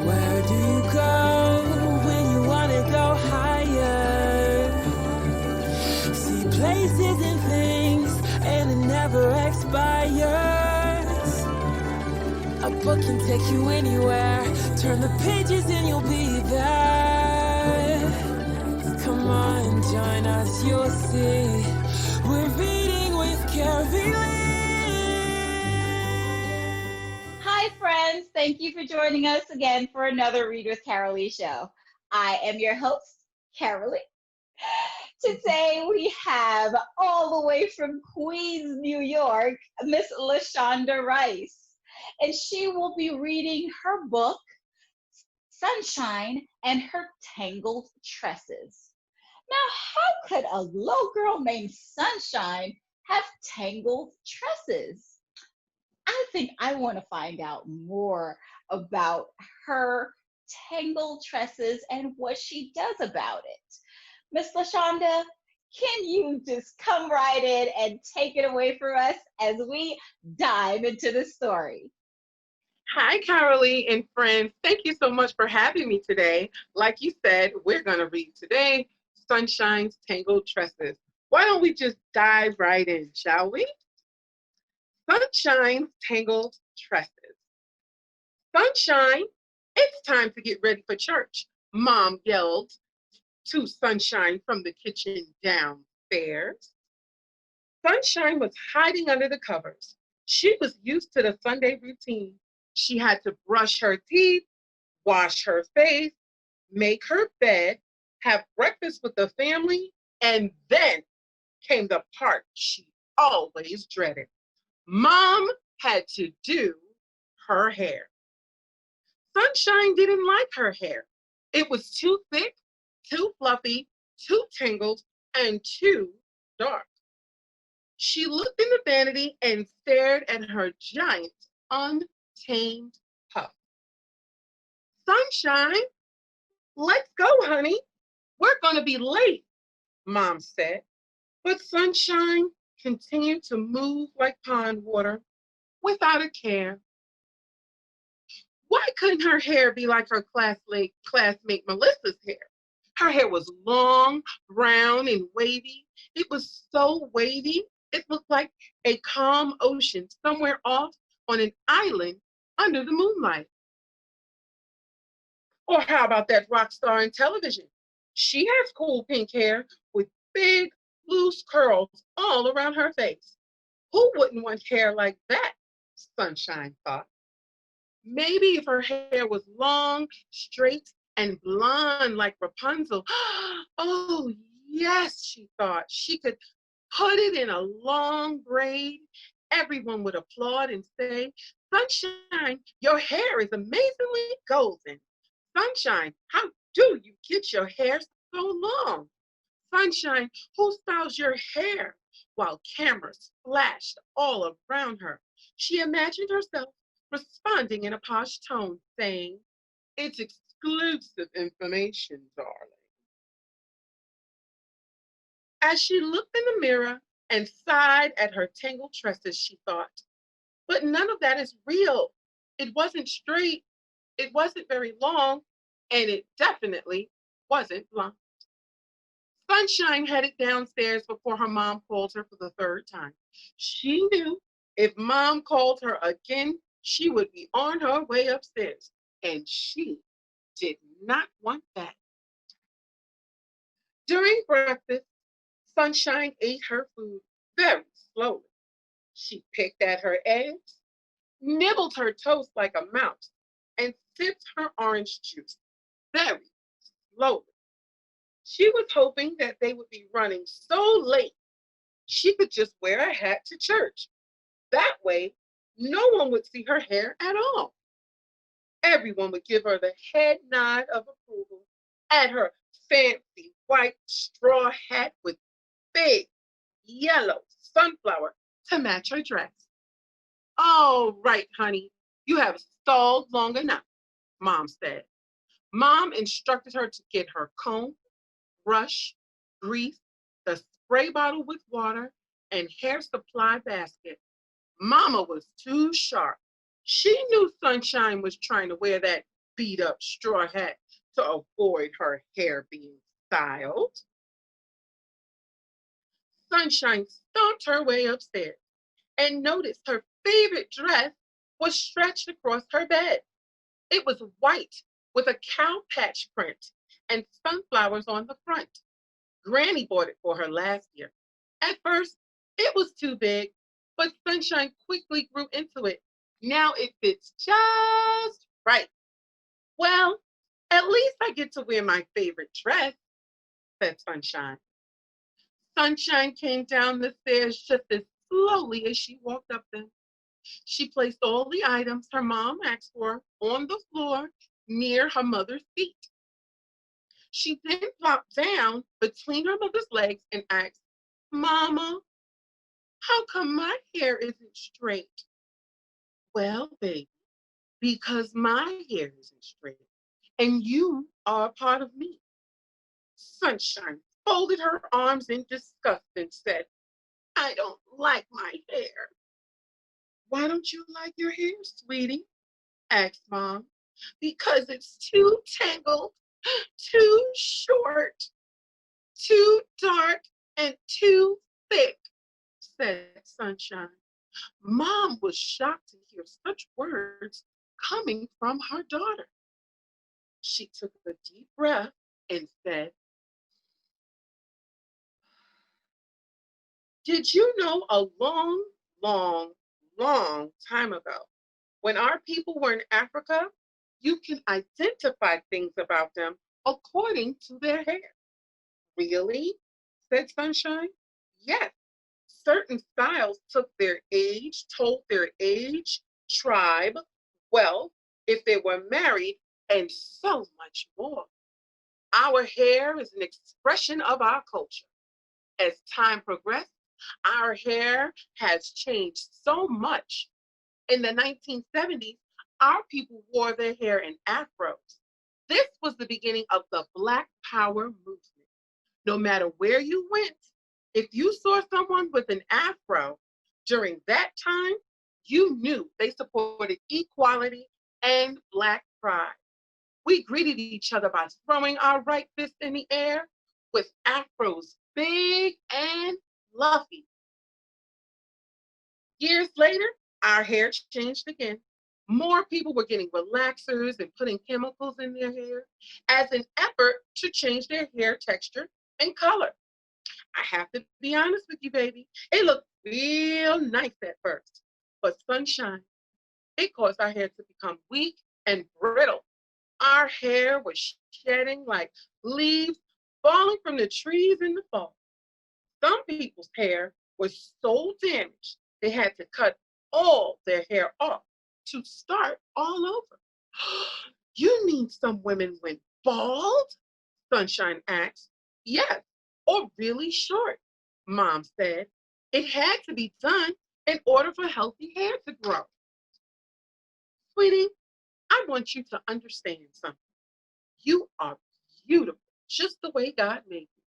Where do you go when you want to go higher? See places and things, and it never expires. A book can take you anywhere. Turn the pages and you'll be there. Come on, join us, you'll see. We're reading with Carylee. Hi, friends. Thank you for joining us again for another Read with Carylee show. I am your host, Carylee. Today we have, all the way from Queens, New York, Miss LaShonda Rice. And she will be reading her book, Sunshine and Her Tangled Tresses. Now, how could a little girl named Sunshine have tangled tresses? I think I want to find out more about her tangled tresses and what she does about it. Miss LaShonda, can you just come right in and take it away for us as we dive into the story? Hi, Carolee and friends. Thank you so much for having me today. Like you said, we're going to read today Sunshine's Tangled Tresses. Why don't we just dive right in, shall we? Sunshine's Tangled Tresses. Sunshine, it's time to get ready for church, Mom yelled to Sunshine from the kitchen downstairs. Sunshine was hiding under the covers. She was used to the Sunday routine. She had to brush her teeth, wash her face, make her bed, have breakfast with the family, and then came the part she always dreaded. Mom had to do her hair. Sunshine didn't like her hair. It was too thick, too fluffy, too tangled, and too dark. She looked in the vanity and stared at her giant, untamed puff. Sunshine, let's go, honey. We're going to be late, Mom said. But Sunshine continued to move like pond water without a care. Why couldn't her hair be like her classmate Melissa's hair? Her hair was long, brown, and wavy. It was so wavy, it looked like a calm ocean somewhere off on an island under the moonlight. Or how about that rock star in television? She has cool pink hair with big, loose curls all around her face. Who wouldn't want hair like that? Sunshine thought. Maybe if her hair was long, straight, and blonde like Rapunzel. Oh, yes, she thought. She could put it in a long braid. Everyone would applaud and say, Sunshine, your hair is amazingly golden. Sunshine, how do you get your hair so long? Sunshine, who styles your hair? While cameras flashed all around her, she imagined herself responding in a posh tone, saying, It's exclusive information, darling. As she looked in the mirror and sighed at her tangled tresses, she thought, but none of that is real. It wasn't straight, it wasn't very long, and it definitely wasn't blonde. Sunshine headed downstairs before her mom called her for the third time. She knew if Mom called her again, she would be on her way upstairs, and she did not want that. During breakfast, Sunshine ate her food very slowly. She picked at her eggs, nibbled her toast like a mouse, and sipped her orange juice very slowly. She was hoping that they would be running so late she could just wear a hat to church. That way, no one would see her hair at all. Everyone would give her the head nod of approval at her fancy white straw hat with big yellow sunflower to match her dress. All right, honey, you have stalled long enough, Mom said. Mom instructed her to get her comb, brush, grease, the spray bottle with water, and hair supply basket. Mama was too sharp. She knew Sunshine was trying to wear that beat up straw hat to avoid her hair being styled. Sunshine stomped her way upstairs and noticed her favorite dress was stretched across her bed. It was white with a cow patch print and sunflowers on the front. Granny bought it for her last year. At first, it was too big, but Sunshine quickly grew into it. Now it fits just right. Well, at least I get to wear my favorite dress, said Sunshine. Sunshine came down the stairs just as slowly as she walked up them. She placed all the items her mom asked for on the floor near her mother's feet. She then plopped down between her mother's legs and asked, Mama, how come my hair isn't straight? Well, baby, because my hair isn't straight and you are a part of me. Sunshine folded her arms in disgust and said, I don't like my hair. Why don't you like your hair, sweetie? Asked Mom. Because it's too tangled, too short, too dark, and too thick, said Sunshine. Mom was shocked to hear such words coming from her daughter. She took a deep breath and said, Did you know a long, long, long time ago, when our people were in Africa, you can identify things about them according to their hair? Really? Said Sunshine. Yes. Certain styles took their age, told their age, tribe, wealth, if they were married, and so much more. Our hair is an expression of our culture. As time progressed, our hair has changed so much. In the 1970s, our people wore their hair in afros. This was the beginning of the Black Power movement. No matter where you went, if you saw someone with an afro during that time, you knew they supported equality and Black pride. We greeted each other by throwing our right fist in the air with afros big and fluffy. Years later, our hair changed again. More people were getting relaxers and putting chemicals in their hair as an effort to change their hair texture and color. I have to be honest with you, baby. It looked real nice at first, but Sunshine, it caused our hair to become weak and brittle. Our hair was shedding like leaves falling from the trees in the fall. Some people's hair was so damaged they had to cut all their hair off to start all over. You mean some women went bald? Sunshine asked. Yes, or really short, Mom said. It had to be done in order for healthy hair to grow. Sweetie, I want you to understand something. You are beautiful, just the way God made you.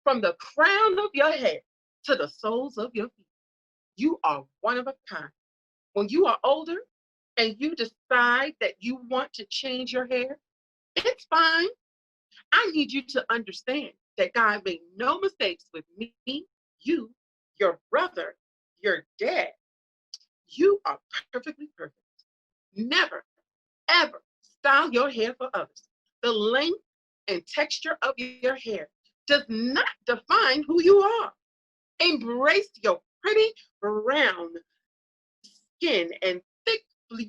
From the crown of your head to the soles of your feet. You are one of a kind. When you are older and you decide that you want to change your hair, it's fine. I need you to understand that God made no mistakes with me, you, your brother, your dad. You are perfectly perfect. Never, ever style your hair for others. The length and texture of your hair does not define who you are. Embrace your pretty brown skin and thick,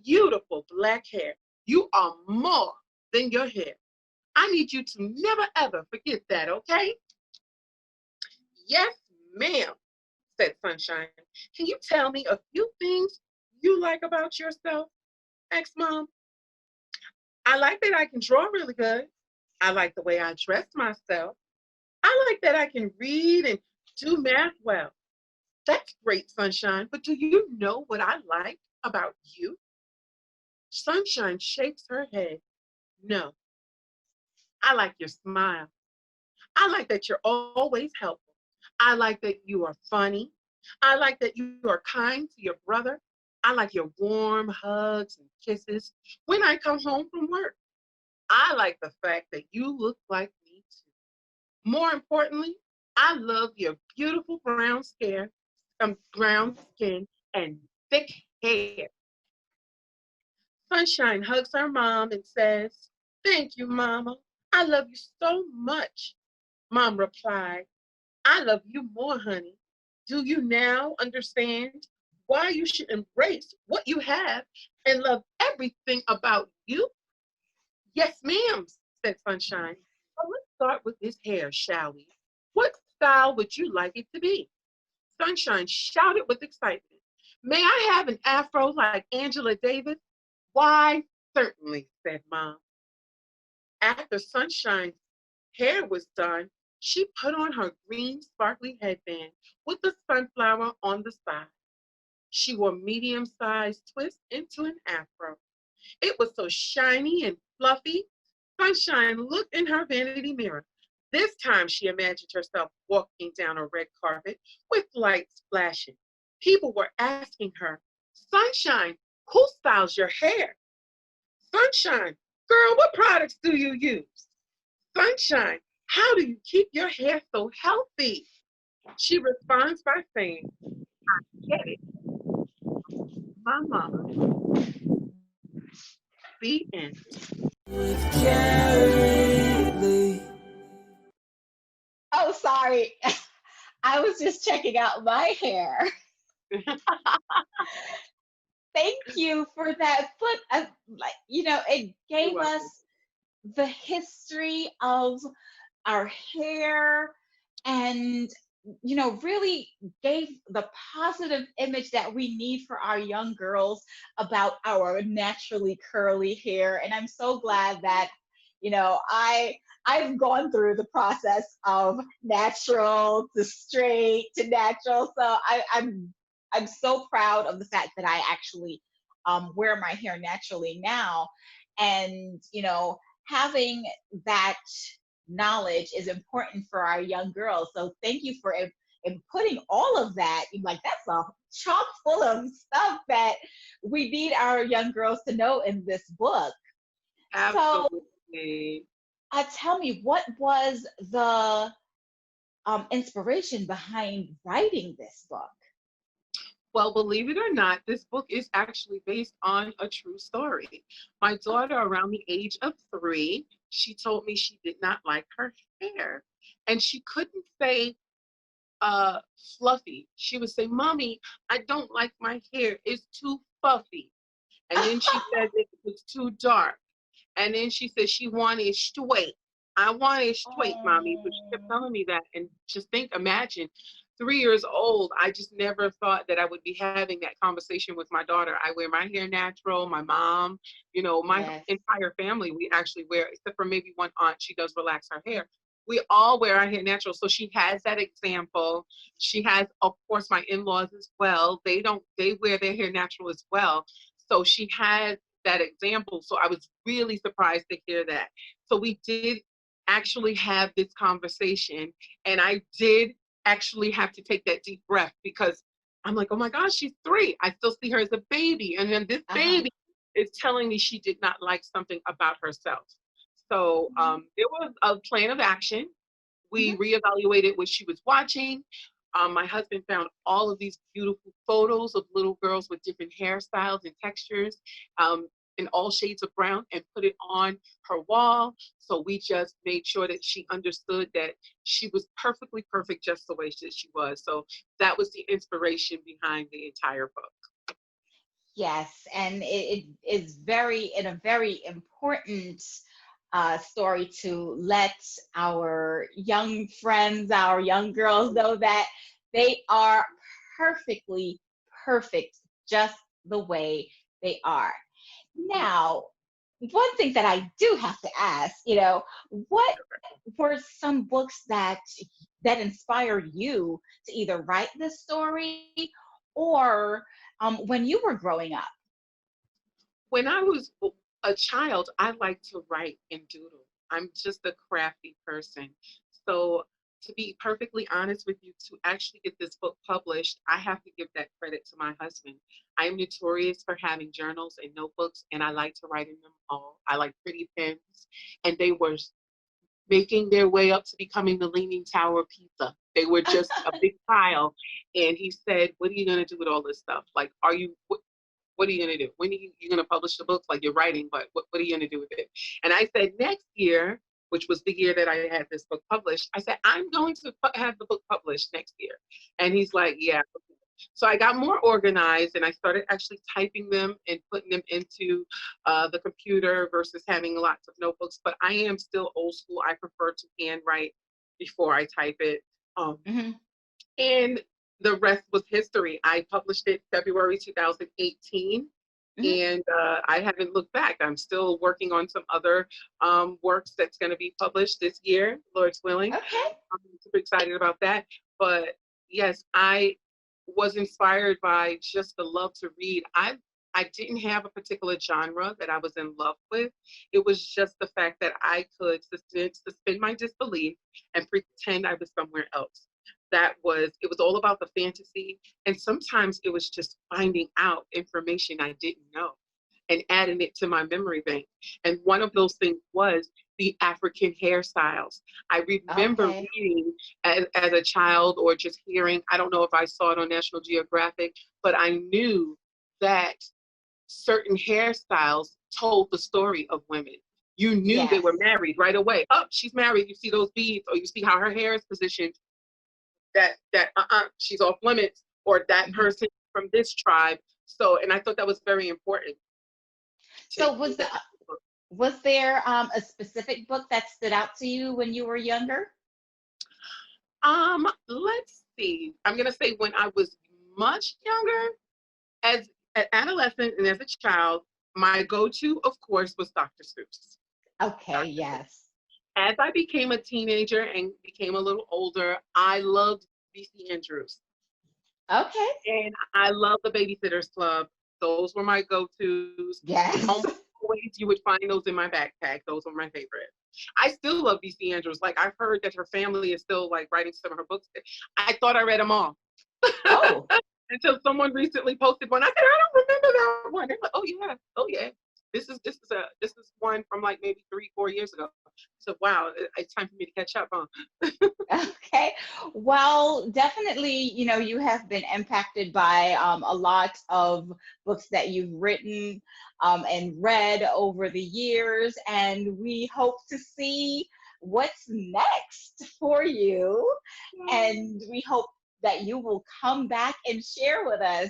beautiful Black hair. You are more than your hair. I need you to never, ever forget that, okay? Yes, ma'am, said Sunshine. Can you tell me a few things you like about yourself? Asked Mom. I like that I can draw really good. I like the way I dress myself. I like that I can read and do math well. That's great, Sunshine, but do you know what I like about you? Sunshine shakes her head. No, I like your smile. I like that you're always helpful. I like that you are funny. I like that you are kind to your brother. I like your warm hugs and kisses when I come home from work. I like the fact that you look like me too. More importantly, I love your beautiful brown skin and thick hair. Sunshine hugs her mom and says, "Thank you, Mama. I love you so much." Mom replied, "I love you more, honey. Do you now understand why you should embrace what you have and love everything about you?" "Yes, ma'am," said Sunshine. "Well, let's start with his hair, shall we? What style would you like it to be?" Sunshine shouted with excitement, "May I have an afro like Angela Davis?" "Why, certainly," said Mom. After Sunshine's hair was done, she put on her green sparkly headband with the sunflower on the side. She wore medium-sized twists into an afro. It was so shiny and fluffy. Sunshine looked in her vanity mirror. This time she imagined herself walking down a red carpet with lights flashing. People were asking her, "Sunshine, who styles your hair?" "Sunshine, girl, what products do you use?" "Sunshine, how do you keep your hair so healthy?" She responds by saying, "Get it, my mama." The end. With Carylee. Oh, sorry. I was just checking out my hair. Thank you for that. It You're gave us welcome. the history of our hair and really gave the positive image that we need for our young girls about our naturally curly hair. And I'm so glad that I've gone through the process of natural to straight to natural. So I'm so proud of the fact that I actually wear my hair naturally now. And having that knowledge is important for our young girls. So thank you for putting all of that. Like, that's a chock full of stuff that we need our young girls to know in this book. So Absolutely. tell me, what was the inspiration behind writing this book? Well, believe it or not, this book is actually based on a true story. My daughter, around the age of 3, she told me she did not like her hair. And she couldn't say uh, fluffy. She would say, "Mommy, I don't like my hair. It's too fluffy." And then she said it was too dark. And then she said she wanted straight. "I want it straight, mommy." So she kept Oh, telling me that. And just imagine, 3 years old, I just never thought that I would be having that conversation with my daughter. I wear my hair natural, my mom, my yes. entire family, we actually wear, except for maybe one aunt, she does relax her hair. We all wear our hair natural. So she has that example. She has, of course, my in-laws as well. They wear their hair natural as well. So she has that example. So I was really surprised to hear that. So we did actually have this conversation, and I did actually have to take that deep breath because I'm like, "Oh my gosh, she's 3. I still see her as a baby." And then this Uh-huh. baby is telling me she did not like something about herself. So Mhm. there was a plan of action. We Mhm. reevaluated what she was watching. My husband found all of these beautiful photos of little girls with different hairstyles and textures, um, in all shades of brown, and put it on her wall. So we just made sure that she understood that she was perfectly perfect just the way that she was. So that was the inspiration behind the entire book. Yes, and it is a very important story to let our young friends, our young girls know that they are perfectly perfect just the way they are. Now, one thing that I do have to ask, what were some books that inspired you to either write this story or when you were growing up? When I was a child, I liked to write and doodle. I'm just a crafty person. So to be perfectly honest with you, to actually get this book published, I have to give that credit to my husband. I am notorious for having journals and notebooks, and I like to write in them all. I like pretty pens, and they were making their way up to becoming the Leaning Tower of Pisa. They were just a big pile. And he said, "What are you going to do with all this stuff? Like, what are you going to do? When are you going to publish the books? Like, you're writing, but what are you going to do with it?" And I said, next year, which was the year that I had this book published, I said, "I'm going to have the book published next year." And he's like, "Yeah." So I got more organized and I started actually typing them and putting them into the computer versus having lots of notebooks. But I am still old school. I prefer to handwrite before I type it. Mm-hmm. And the rest was history. I published it February 2018. And I haven't looked back. I'm still working on some other works that's going to be published this year, Lord's willing. Okay. I'm super excited about that. But yes, I was inspired by just the love to read. I didn't have a particular genre that I was in love with. It was just the fact that I could suspend my disbelief and pretend I was somewhere else. It was all about the fantasy. And sometimes it was just finding out information I didn't know and adding it to my memory bank. And one of those things was the African hairstyles. I remember reading as a child or just hearing, I don't know if I saw it on National Geographic, but I knew that certain hairstyles told the story of women. You knew they were married right away. Oh, she's married. You see those beads, or you see how her hair is positioned. She's off limits, or that person from this tribe. So, and I thought that was very important. So was there a specific book that stood out to you when you were younger? Let's see. I'm gonna say when I was much younger, as an adolescent and as a child, my go-to, of course, was Dr. Seuss. Okay, yes. As I became a teenager and became a little older, I loved B.C. Andrews. Okay. And I love the Babysitters Club. Those were my go-tos. Yes. Almost always you would find those in my backpack. Those were my favorite. I still love B.C. Andrews. Like, I've heard that her family is still like writing some of her books. I thought I read them all. Oh. Until someone recently posted one. I said, I don't remember that one. They're like, oh yeah. This is one from like maybe 3-4 years ago. So wow, it's time for me to catch up, huh? Okay. Well, definitely, you have been impacted by a lot of books that you've written and read over the years, and we hope to see what's next for you. And we hope that you will come back and share with us.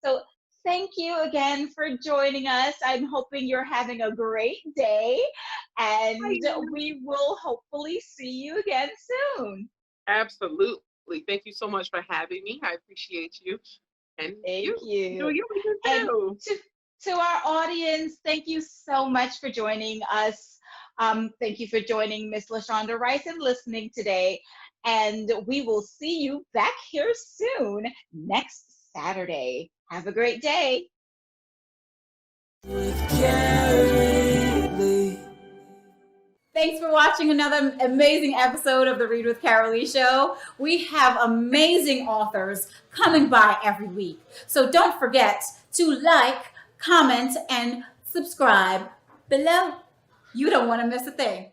So thank you again for joining us. I'm hoping you're having a great day, and we will hopefully see you again soon. Absolutely. Thank you so much for having me. I appreciate you. And thank you. You and too. to our audience, thank you so much for joining us. Thank you for joining Miss LaShonda Rice and listening today. And we will see you back here soon next Saturday. Have a great day. With Carylee. Thanks for watching another amazing episode of the Read with Carylee show. We have amazing authors coming by every week. So don't forget to like, comment, and subscribe below. You don't want to miss a thing.